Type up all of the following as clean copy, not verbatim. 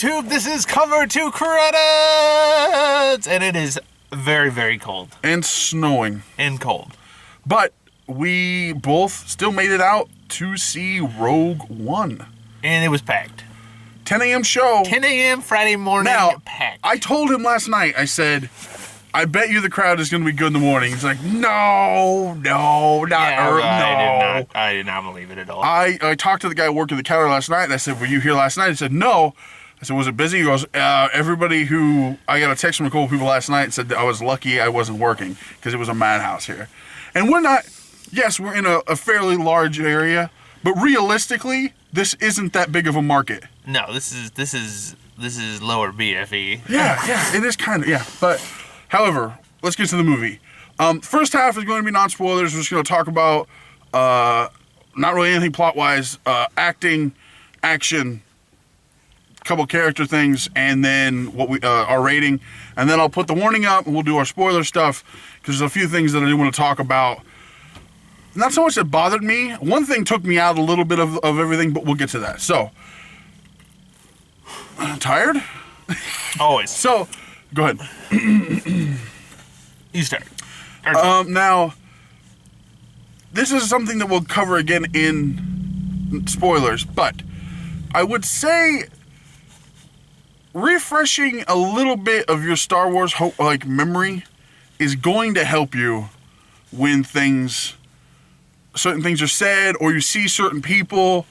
YouTube. This is Cover 2 Credits! And it is very, very cold. And snowing. And cold. But we both still made it out to see Rogue One. And it was packed. 10 a.m. show. 10 a.m. Friday morning, now, packed. I told him last night, I said, I bet you the crowd is going to be good in the morning. He's like, no, I did not believe it at all. I talked to the guy working the counter last night, and I said, were you here last night? He said, no. I said, was it busy? He goes, everybody who, I got a text from a couple people last night and said that I was lucky I wasn't working because it was a madhouse here. And we're not, yes, we're in a fairly large area, but realistically, this isn't that big of a market. No, this is lower BFE. Yeah, it is kind of, yeah. But, however, let's get to the movie. First half is going to be non-spoilers. We're just going to talk about not really anything plot-wise, acting, action, couple character things, and then what we our rating. And then I'll put the warning up, and we'll do our spoiler stuff, because there's a few things that I do want to talk about. Not so much that bothered me. One thing took me out a little bit of everything, but we'll get to that. So, tired? Always. So, go ahead. You start. Now, this is something that we'll cover again in spoilers, but I would say refreshing a little bit of your Star Wars memory is going to help you when certain things are said, or you see certain people,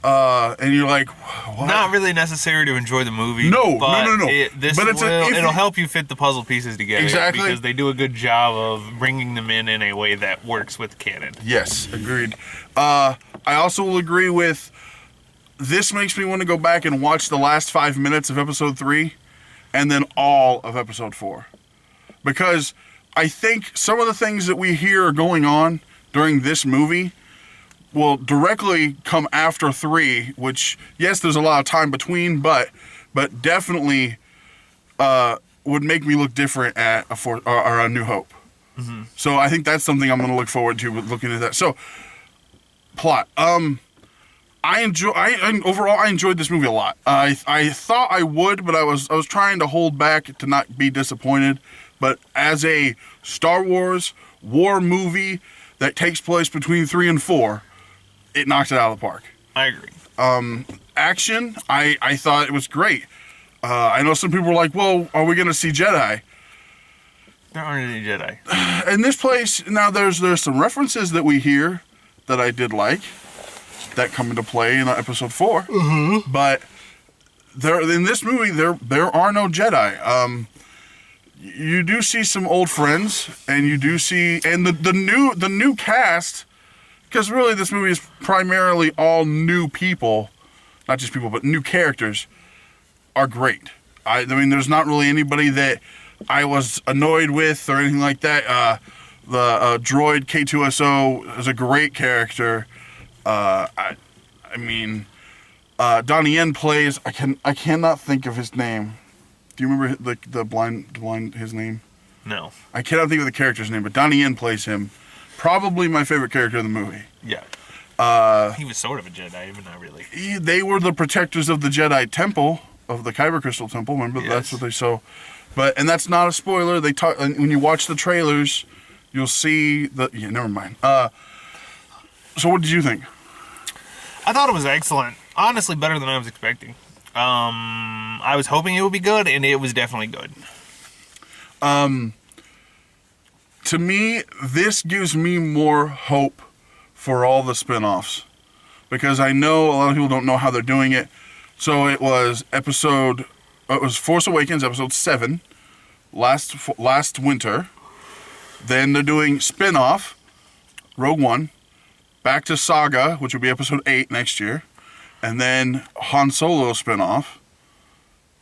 and you're like, what? Not really necessary to enjoy the movie. No. It'll help you fit the puzzle pieces together. Exactly. Because they do a good job of bringing them in a way that works with canon. Yes, agreed. I also will agree with, this makes me want to go back and watch the last 5 minutes of episode 3, and then all of episode 4. Because I think some of the things that we hear are going on during this movie will directly come after 3, which, yes, there's a lot of time between, but definitely would make me look different at a New Hope. Mm-hmm. So I think that's something I'm going to look forward to with looking at that. So, plot. Overall, I enjoyed this movie a lot. I thought I would, but I was trying to hold back to not be disappointed. But as a Star Wars war movie that takes place between 3 and 4, it knocks it out of the park. I agree. Action, I thought it was great. I know some people were like, well, are we going to see Jedi? There aren't any Jedi. In this place, now there's some references that we hear that I did like that come into play in episode 4. Mm-hmm. But in this movie, there are no Jedi. You do see some old friends, and you do see, and the new cast, because really this movie is primarily all new people, not just people, but new characters, are great. I mean, there's not really anybody that I was annoyed with or anything like that. The droid K2SO is a great character. I mean, Donnie Yen plays. I cannot think of his name. Do you remember the blind his name? No. I cannot think of the character's name, but Donnie Yen plays him. Probably my favorite character in the movie. Yeah. He was sort of a Jedi, but not really. They were the protectors of the Jedi Temple, of the Kyber Crystal Temple. Remember, yes. That's what they saw. And that's not a spoiler. They talk when you watch the trailers, you'll see yeah, never mind. So what did you think? I thought it was excellent. Honestly, better than I was expecting. I was hoping it would be good, and it was definitely good. To me, this gives me more hope for all the spin-offs, because I know a lot of people don't know how they're doing it. So it was Force Awakens, episode 7, last winter. Then they're doing spin-off, Rogue One, back to Saga, which will be episode 8 next year, and then Han Solo spin-off.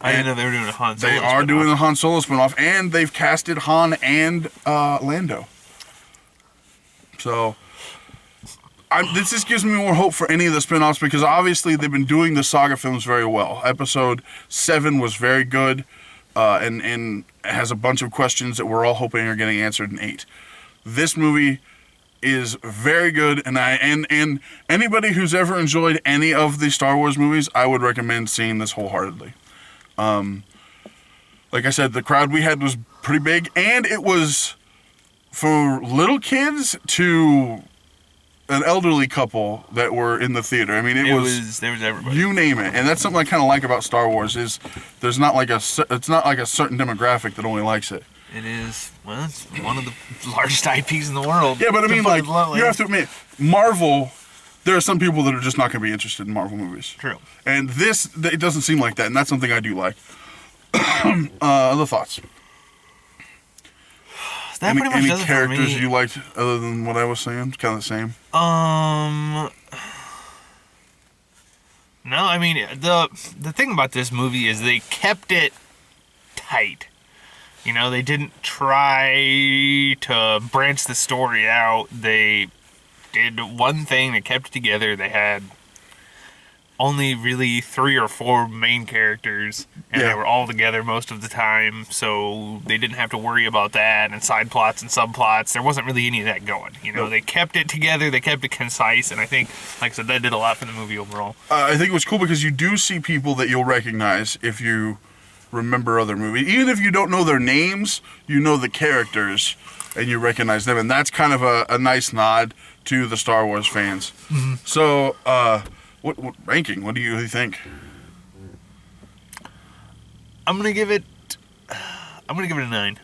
I didn't know they were doing a Han Solo spin-off. They are doing a Han Solo spin-off, and they've casted Han and Lando. So, this just gives me more hope for any of the spin-offs, because obviously they've been doing the Saga films very well. Episode 7 was very good, and has a bunch of questions that we're all hoping are getting answered in 8. This movie is very good, and anybody who's ever enjoyed any of the Star Wars movies, I would recommend seeing this wholeheartedly. Like I said, the crowd we had was pretty big, and it was for little kids to an elderly couple that were in the theater. I mean, there was everybody. You name it, and that's something I kind of like about Star Wars is it's not like a certain demographic that only likes it. It is. Well, it's one of the largest IPs in the world. Yeah, but I mean, like, you have to admit, Marvel. There are some people that are just not going to be interested in Marvel movies. True. And it doesn't seem like that, and that's something I do like. Other thoughts? That pretty much any does it for characters me. you liked other than what I was saying? It's kind of the same. No, I mean, the thing about this movie is they kept it tight. You know, they didn't try to branch the story out. They did one thing, they kept it together. They had only really 3 or 4 main characters, and they were all together most of the time, so they didn't have to worry about that, and side plots and subplots. There wasn't really any of that going. You know, they kept it together, they kept it concise, and I think, like I said, that did a lot for the movie overall. I think it was cool because you do see people that you'll recognize if you remember other movies. Even if you don't know their names, you know the characters, and you recognize them, and that's kind of a nice nod to the Star Wars fans. Mm-hmm. So, what ranking? What do you think? I'm gonna give it a 9.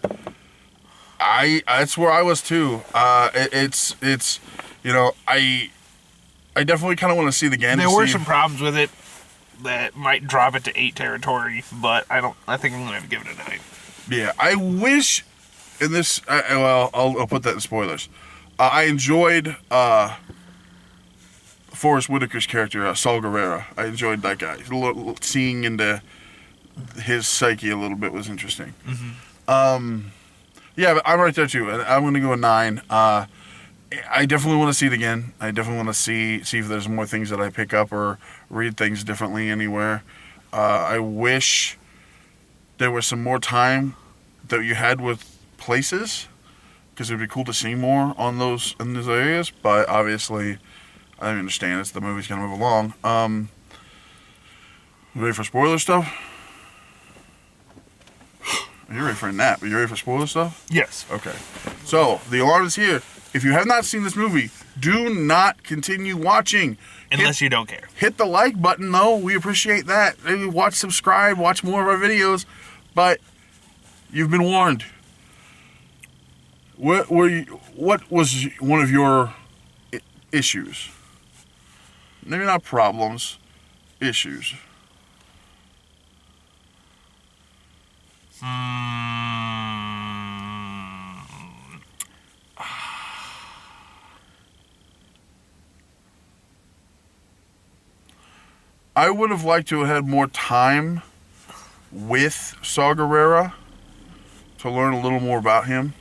That's where I was too. It's you know, I definitely kind of want to see it again. There were some problems with it that might drop it to 8 territory, but I think I'm gonna have to give it a 9. Yeah, I wish in this. I'll put that in spoilers. I enjoyed Forrest Whitaker's character, Saul Guerrero. I enjoyed that guy. Seeing into his psyche a little bit was interesting. Mm-hmm. Yeah, but I'm right there too. I'm going to go a 9. I definitely want to see it again. I definitely want to see if there's more things that I pick up or read things differently anywhere. I wish there was some more time that you had with places, because it'd be cool to see more in those areas. But obviously, I understand the movie's gonna move along. You ready for spoiler stuff? You're ready for a nap. Are you ready for spoiler stuff? Yes. Okay. So the alarm is here. If you have not seen this movie, do not continue watching. Unless you don't care. Hit the like button, though. We appreciate that. Maybe subscribe, watch more of our videos. But you've been warned. What was one of your issues? Maybe not problems, issues. I would have liked to have had more time with Saw Gerrera to learn a little more about him,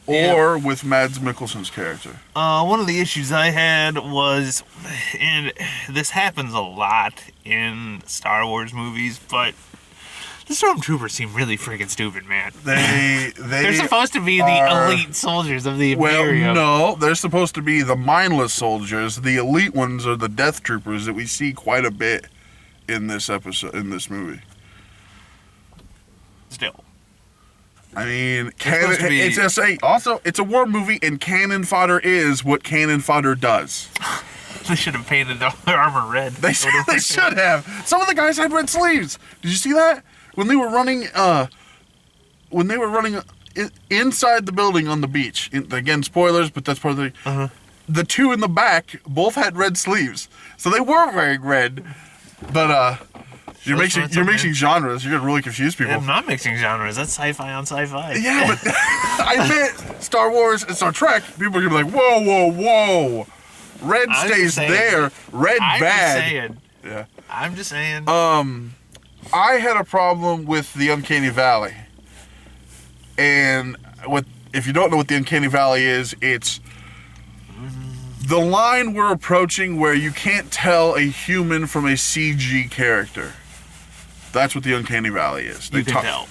or with Mads Mikkelsen's character. One of the issues I had was, and this happens a lot in Star Wars movies, but the Stormtroopers seem really freaking stupid, man. They're supposed to be the elite soldiers of the Imperium. Well, no, they're supposed to be the mindless soldiers. The elite ones are the Death Troopers that we see quite a bit in this movie. Still. I mean, it's a war movie, and cannon fodder is what cannon fodder does. They should have painted their armor red. They should have. Some of the guys had red sleeves. Did you see that? When they were running inside the building on the beach. Again, spoilers, but that's part of the... Uh-huh. The two in the back both had red sleeves. So they were wearing red. But, You're mixing genres. You're going to really confuse people. I'm not mixing genres. That's sci-fi on sci-fi. Yeah, but I meant Star Wars and Star Trek. People are going to be like, whoa. Red stays there. Red bad. Yeah. I'm just saying. I had a problem with the Uncanny Valley. And if you don't know what the Uncanny Valley is, it's the line we're approaching where you can't tell a human from a CG character. That's what the Uncanny Valley is. You can tell.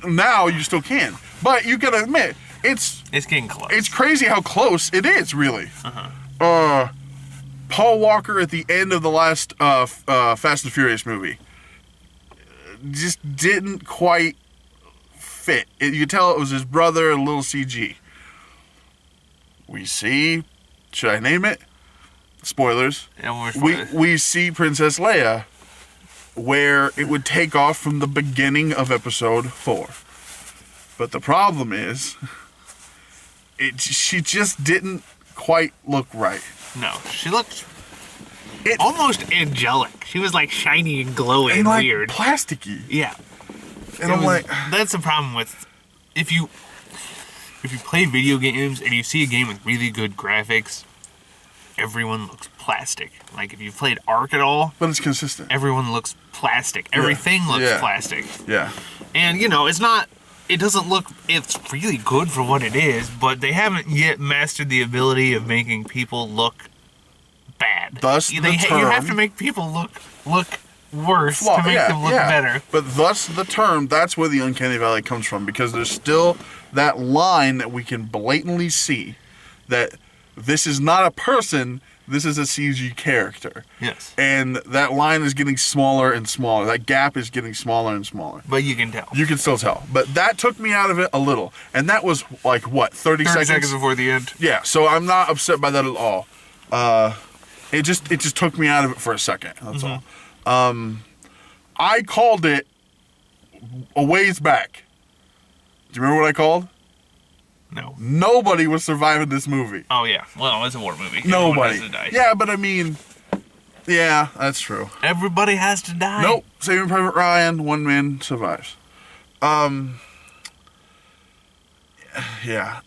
Now you still can. But you gotta admit, it's getting close. It's crazy how close it is, really. Uh-huh. Paul Walker at the end of the last Fast and Furious movie just didn't quite fit. You could tell it was his brother, a little CG. We see, should I name it? Spoilers. Yeah, we see Princess Leia, where it would take off from the beginning of episode 4. But the problem is, she just didn't quite look right. No, she looked almost angelic. She was like shiny and glowing and like weird. Plasticky. Yeah. And I'm like... That's the problem with... If you play video games and you see a game with really good graphics, everyone looks plastic. Like, if you've played Ark at all... But it's consistent. Everyone looks plastic. Everything looks plastic. Yeah. And, it's not... It doesn't look... It's really good for what it is, but they haven't yet mastered the ability of making people look bad. Thus the term... You have to make people look worse to make them look better. But thus the term, that's where the uncanny valley comes from, because there's still that line that we can blatantly see that this is not a person, this is a CG character. Yes. And that line is getting smaller and smaller. That gap is getting smaller and smaller. But you can tell. You can still tell. But that took me out of it a little. And that was like, what, 30 seconds? 30 seconds before the end. Yeah, so I'm not upset by that at all. It just took me out of it for a second. That's all. I called it a ways back. Do you remember what I called? No. Nobody was surviving this movie. Oh, yeah. Well, it's a war movie. Nobody. Everyone has to die. Yeah, but I mean, yeah, that's true. Everybody has to die. Nope. Saving Private Ryan, one man survives. Yeah.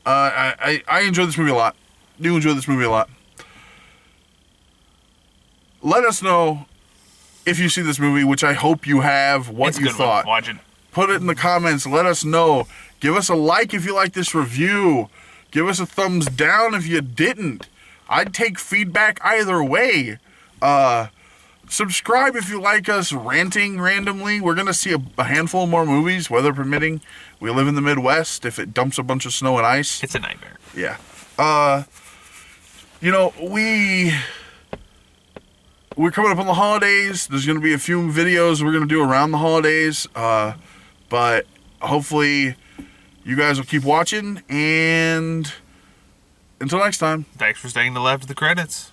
I enjoy this movie a lot. Do enjoy this movie a lot. Let us know if you see this movie, which I hope you have, what you thought. Watch it. Put it in the comments. Let us know. Give us a like if you like this review. Give us a thumbs down if you didn't. I'd take feedback either way. Subscribe if you like us ranting randomly. We're going to see a handful more movies, weather permitting. We live in the Midwest. If it dumps a bunch of snow and ice. It's a nightmare. Yeah. We're coming up on the holidays. There's going to be a few videos we're going to do around the holidays. But hopefully you guys will keep watching. And until next time. Thanks for staying till after the credits.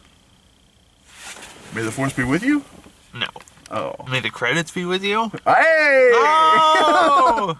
May the force be with you? No. Oh. May the credits be with you? Hey! Oh!